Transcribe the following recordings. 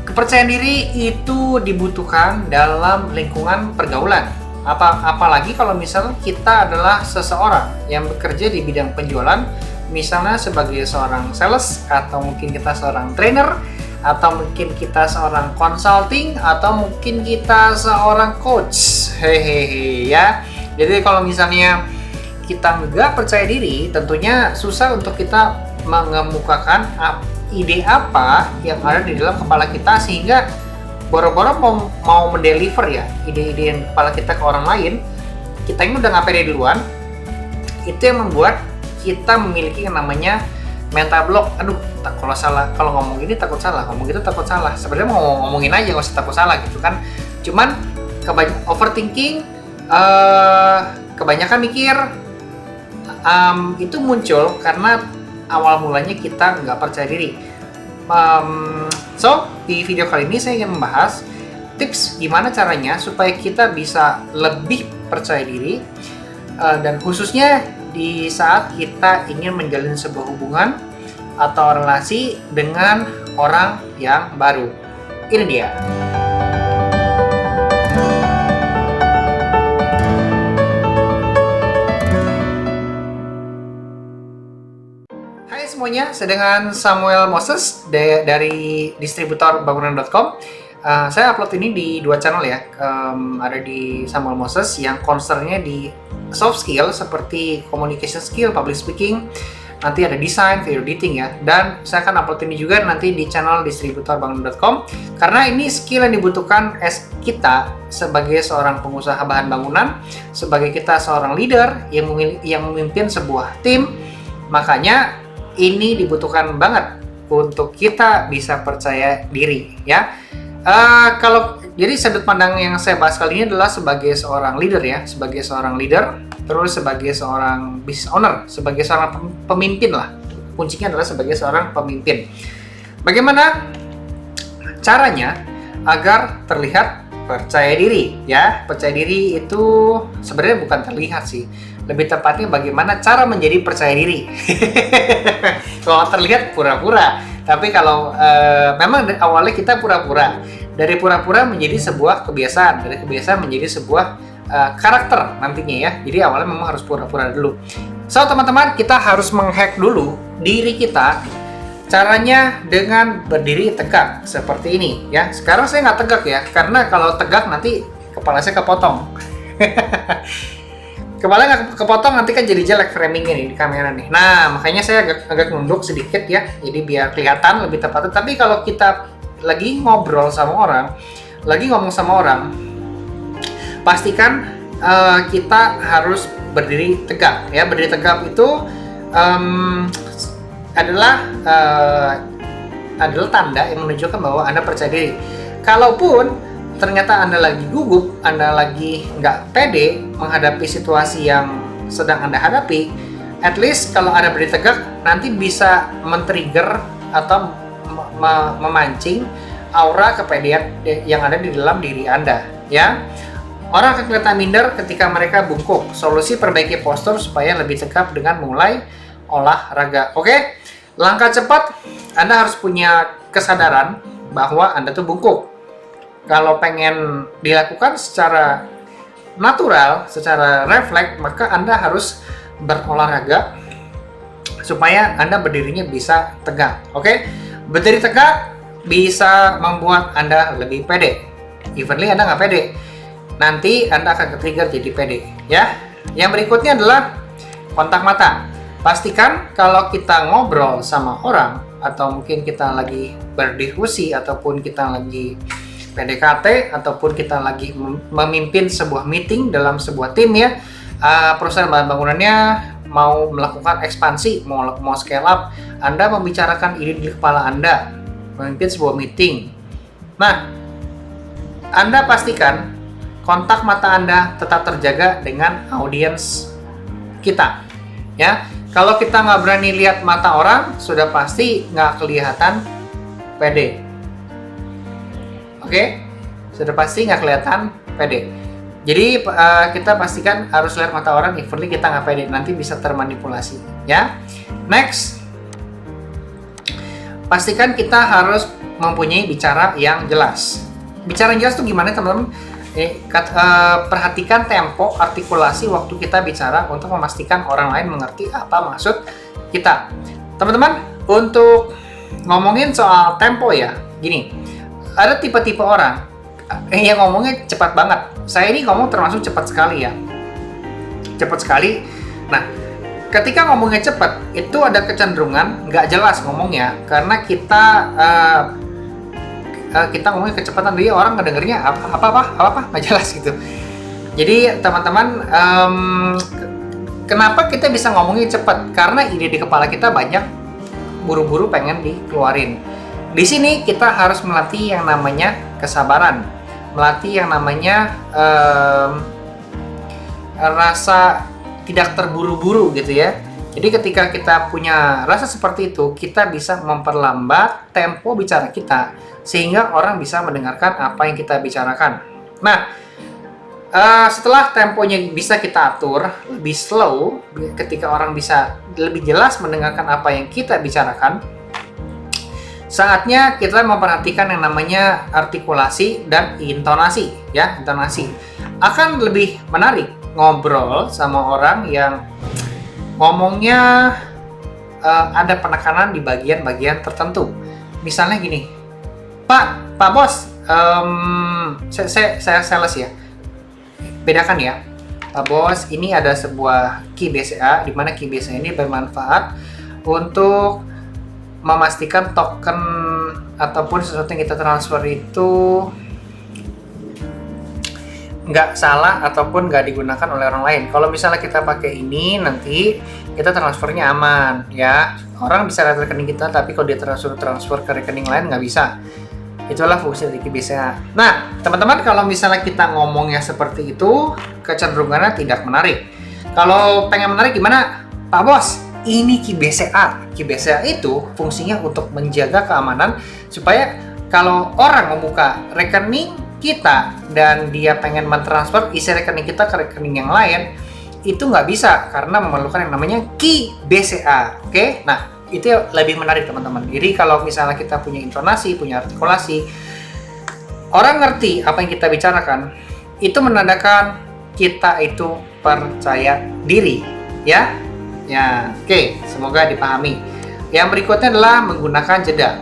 Kepercayaan diri itu dibutuhkan dalam lingkungan pergaulan. Apalagi kalau misalnya kita adalah seseorang yang bekerja di bidang penjualan, misalnya sebagai seorang sales, atau mungkin kita seorang trainer, atau mungkin kita seorang consulting, atau mungkin kita seorang coach. Hehehe ya. Jadi kalau misalnya kita nggak percaya diri, tentunya susah untuk kita mengemukakan ide apa yang ada di dalam kepala kita, sehingga boro-boro mau mendeliver ya ide-ide yang kepala kita ke orang lain, kita ini udah nggak pede duluan. Itu yang membuat kita memiliki yang namanya mental block. Aduh, kalau ngomong ini takut salah, ngomong gitu takut salah. Sebenarnya mau ngomongin aja, nggak usah takut salah gitu kan. Cuman overthinking, kebanyakan mikir, itu muncul karena awal mulanya kita nggak percaya diri. So, di video kali ini saya ingin membahas tips gimana caranya supaya kita bisa lebih percaya diri, dan khususnya di saat kita ingin menjalin sebuah hubungan atau relasi dengan orang yang baru. Ini dia. Hai semuanya, saya dengan Samuel Moses dari distributor bangunan.com. Saya upload ini di dua channel ya. Ada di Samuel Moses yang concernnya di soft skill seperti communication skill, public speaking, nanti ada desain, video editing ya. Dan saya akan upload ini juga nanti di channel distributor bangunan.com, karena ini skill yang dibutuhkan kita sebagai seorang pengusaha bahan bangunan, sebagai kita seorang leader yang memimpin sebuah tim. Makanya ini dibutuhkan banget untuk kita bisa percaya diri ya. Jadi sudut pandang yang saya bahas kali ini adalah sebagai seorang leader ya, sebagai seorang leader, terus sebagai seorang business owner, sebagai seorang pemimpin lah. Kuncinya adalah sebagai seorang pemimpin. Bagaimana caranya agar terlihat percaya diri ya? Percaya diri itu sebenarnya bukan terlihat sih. Lebih tepatnya bagaimana cara menjadi percaya diri. Kalau terlihat pura-pura, tapi kalau memang awalnya kita pura-pura. Dari pura-pura menjadi sebuah kebiasaan, dari kebiasaan menjadi sebuah karakter nantinya ya. Jadi awalnya memang harus pura-pura dulu. So teman-teman, kita harus menghack dulu diri kita. Caranya dengan berdiri tegak seperti ini ya. Sekarang saya nggak tegak ya, karena kalau tegak nanti kepala saya kepotong. Kepala nggak kepotong nanti kan jadi jelek framingnya nih di kamera nih. Nah makanya saya agak nunduk sedikit ya, jadi biar kelihatan lebih tepat. Tapi kalau kita lagi ngobrol sama orang, lagi ngomong sama orang, pastikan kita harus berdiri tegak ya. Berdiri tegak itu adalah tanda yang menunjukkan bahwa Anda percaya diri. Kalaupun ternyata Anda lagi gugup, Anda lagi nggak pede menghadapi situasi yang sedang Anda hadapi, at least kalau Anda berdiri tegak, nanti bisa men-trigger atau memancing aura kepedean yang ada di dalam diri Anda ya. Orang akan kelihatan minder ketika mereka bungkuk. Solusi, perbaiki postur supaya lebih tegap dengan mulai olahraga. Oke? Langkah cepat, Anda harus punya kesadaran bahwa Anda tuh bungkuk. Kalau pengen dilakukan secara natural, secara refleks, maka Anda harus berolahraga supaya Anda berdirinya bisa tegak. Oke? Berdiri tegak bisa membuat Anda lebih pede. Evenly Anda nggak pede, nanti Anda akan ke-trigger jadi pede ya. Yang berikutnya adalah kontak mata. Pastikan kalau kita ngobrol sama orang, atau mungkin kita lagi berdiskusi, ataupun kita lagi PDKT, ataupun kita lagi memimpin sebuah meeting dalam sebuah tim ya, perusahaan bahan bangunannya mau melakukan ekspansi, mau scale up, Anda membicarakan ide di kepala Anda, memimpin sebuah meeting. Nah, Anda pastikan kontak mata Anda tetap terjaga dengan audiens kita ya. Kalau kita nggak berani lihat mata orang, sudah pasti nggak kelihatan pede. Oke? Sudah pasti nggak kelihatan pede. Jadi kita pastikan harus lihat mata orang, evenly kita nggak pede, nanti bisa termanipulasi ya. Next, pastikan kita harus mempunyai bicara yang jelas. Bicara yang jelas itu gimana teman-teman? Perhatikan tempo artikulasi waktu kita bicara untuk memastikan orang lain mengerti apa maksud kita. Teman-teman, untuk ngomongin soal tempo ya, gini, ada tipe-tipe orang yang ngomongnya cepat banget. Saya ini ngomong termasuk cepat sekali ya, cepat sekali. Nah, ketika ngomongnya cepat, itu ada kecenderungan nggak jelas ngomongnya, karena kita ngomongnya kecepatan, jadi orang ngedengernya apa nggak jelas gitu. Jadi teman-teman, kenapa kita bisa ngomongnya cepat? Karena ide di kepala kita banyak, buru-buru pengen dikeluarin. Di sini kita harus melatih yang namanya kesabaran, melatih yang namanya rasa tidak terburu-buru gitu ya. Jadi ketika kita punya rasa seperti itu, kita bisa memperlambat tempo bicara kita sehingga orang bisa mendengarkan apa yang kita bicarakan. Nah, setelah temponya bisa kita atur lebih slow, ketika orang bisa lebih jelas mendengarkan apa yang kita bicarakan, saatnya kita memperhatikan yang namanya artikulasi dan intonasi ya. Intonasi akan lebih menarik ngobrol sama orang yang ngomongnya ada penekanan di bagian-bagian tertentu. Misalnya gini, Pak Bos, saya sales ya. Bedakan ya, Pak Bos, ini ada sebuah key BCA, di mana key BCA ini bermanfaat untuk memastikan token ataupun sesuatu yang kita transfer itu nggak salah ataupun nggak digunakan oleh orang lain. Kalau misalnya kita pakai ini, nanti kita transfernya aman ya. Orang bisa lihat rekening kita, tapi kalau dia transfer ke rekening lain nggak bisa. Itulah fungsi dari KBCA. Nah, teman-teman, kalau misalnya kita ngomongnya seperti itu, kecenderungannya tidak menarik. Kalau pengen menarik gimana? Pak Bos, ini KBCA. KBCA itu fungsinya untuk menjaga keamanan supaya kalau orang membuka rekening kita dan dia pengen mentransfer isi rekening kita ke rekening yang lain, itu nggak bisa karena memerlukan yang namanya key BCA. Oke? Nah, itu lebih menarik teman-teman. Jadi kalau misalnya kita punya intonasi, punya artikulasi, orang ngerti apa yang kita bicarakan, itu menandakan kita itu percaya diri ya. Ya, oke, semoga dipahami. Yang berikutnya adalah menggunakan jeda.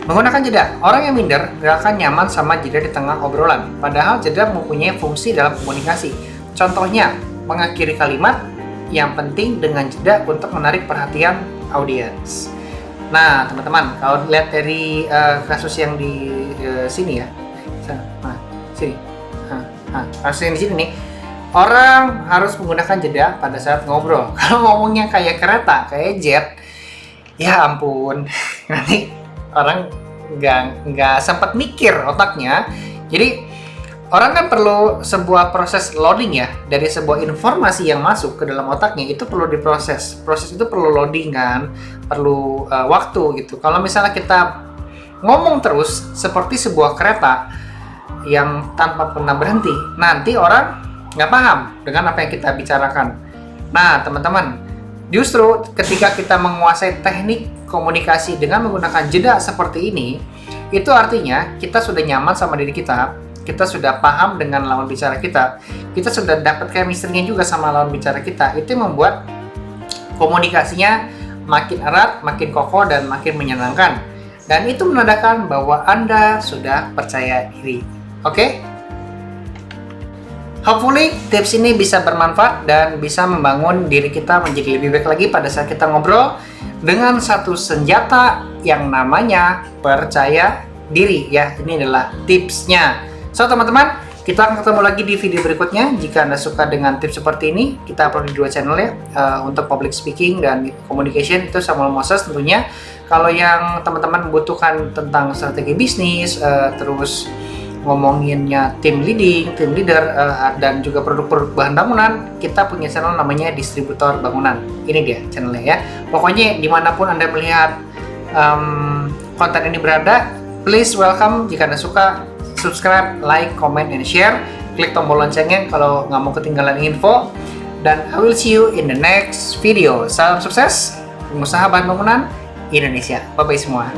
Menggunakan jeda, orang yang minder gak akan nyaman sama jeda di tengah obrolan. Padahal jeda mempunyai fungsi dalam komunikasi. Contohnya, mengakhiri kalimat yang penting dengan jeda untuk menarik perhatian audiens. Nah, teman-teman, kalau lihat dari kasus yang di sini ya, nah, sini, kasus yang di sini nih, orang harus menggunakan jeda pada saat ngobrol. Kalau ngomongnya kayak kereta, kayak jet, ya ampun, nanti orang nggak sempat mikir otaknya. Jadi orang kan perlu sebuah proses loading ya, dari sebuah informasi yang masuk ke dalam otaknya itu perlu diproses. Proses itu perlu loading kan, perlu waktu gitu. Kalau misalnya kita ngomong terus seperti sebuah kereta yang tanpa pernah berhenti, nanti orang nggak paham dengan apa yang kita bicarakan. Nah, teman-teman, justru ketika kita menguasai teknik komunikasi dengan menggunakan jeda seperti ini, itu artinya kita sudah nyaman sama diri kita sudah paham dengan lawan bicara kita sudah dapat chemistry-nya juga sama lawan bicara kita. Itu membuat komunikasinya makin erat, makin kokoh, dan makin menyenangkan. Dan itu menandakan bahwa Anda sudah percaya diri. Oke? Hopefully tips ini bisa bermanfaat dan bisa membangun diri kita menjadi lebih baik lagi pada saat kita ngobrol dengan satu senjata yang namanya percaya diri ya. Ini adalah tipsnya. So teman-teman, kita akan ketemu lagi di video berikutnya. Jika Anda suka dengan tips seperti ini, kita upload di 2 channel ya, untuk public speaking dan communication, itu Samuel Moses tentunya. Kalau yang teman-teman membutuhkan tentang strategi bisnis, terus ngomonginnya tim leading, tim leader, dan juga produk-produk bahan bangunan, kita punya channel namanya Distributor Bangunan. Ini dia channelnya ya. Pokoknya dimanapun Anda melihat konten ini berada, please welcome. Jika Anda suka, subscribe, like, comment, and share. Klik tombol loncengnya kalau nggak mau ketinggalan info. Dan I will see you in the next video. Salam sukses. pengusaha bahan bangunan Indonesia. Bye-bye semua.